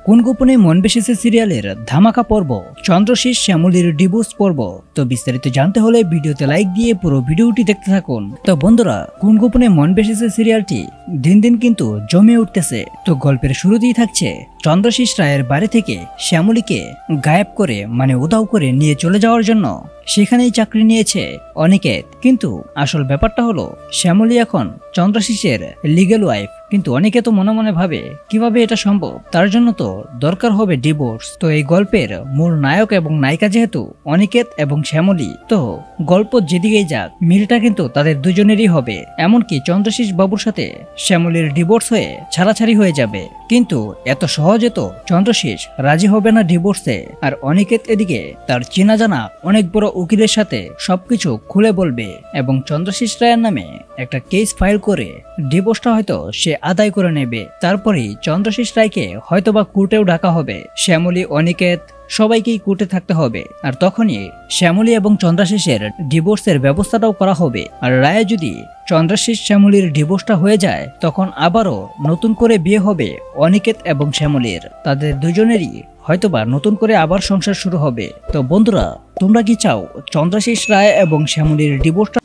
কোন গোপনে মন বেসেছে সিরিয়ালের ধামাকা পর্ব, চন্দ্রশীষ শ্যামলীর ডিভোর্স পর্ব। তো বিস্তারিত জানতে হলে ভিডিওতে লাইক দিয়ে পুরো ভিডিওটি দেখতে থাকুন। তো বন্ধুরা, কোন গোপনে মন বেসেছে সিরিয়ালটি দিন দিন কিন্তু জমে উঠতেছে। তো গল্পের শুরুতেই থাকছে চন্দ্রশীষ রায়ের বাড়ি থেকে শ্যামলীকে গায়েব করে উধাও করে নিয়ে চলে যাওয়ার জন্য সেখানেই চাকরি নিয়েছে অনিকেত। কিন্তু আসল ব্যাপারটা হলো শ্যামলী এখন চন্দ্রশীষের লিগ্যাল ওয়াইফ, কিন্তু অনিকেত মনে মনে ভাবে কিভাবে এটা সম্ভব, তার জন্য তো দরকার হবে ডিভোর্স। তো এই গল্পের মূল নায়ক এবং নায়িকা যেহেতু অনিকেত এবং শ্যামলী, তো গল্প যেদিকেই যাক মিলটা কিন্তু তাদের দুজনেরই হবে। এমনকি চন্দ্রশীষ বাবুর সাথে শ্যামলীর ডিভোর্স হয়ে ছাড়াছাড়ি হয়ে যাবে। কিন্তু এত সহজে তো চন্দ্রশীষ রাজি হবে না ডিভোর্সে। আর অনিকেত এদিকে তার চেনা জানা অনেক বড় উকিলের সাথে সবকিছু খুলে বলবে এবং চন্দ্রশীষ রায়ের নামে একটা কেস ফাইল করে ডিভোর্সটা হয়তো সে আদায় করে নেবে। তারপরেই চন্দ্রশীষ রায়কে হয়তোবা কোর্টেও ডাকা হবে। শ্যামলী, অনিকেত সবাইকেই কোর্টে থাকতে হবে। আর তখনই শ্যামলী এবং চন্দ্রশীষের ডিভোর্সের ব্যবস্থাটাও করা হবে। আর রায়ে যদি চন্দ্রশীষ শ্যামলীর ডিভোর্সটা হয়ে যায়, তখন আবারও নতুন করে বিয়ে হবে অনিকেত এবং শ্যামলীর। তাদের দুজনেরই হয়তোবা নতুন করে আবার সংসার শুরু হবে। তো বন্ধুরা, তোমরা কি চাও চন্দ্রশীষ রায় এবং শ্যামলীর ডিভোর্সটা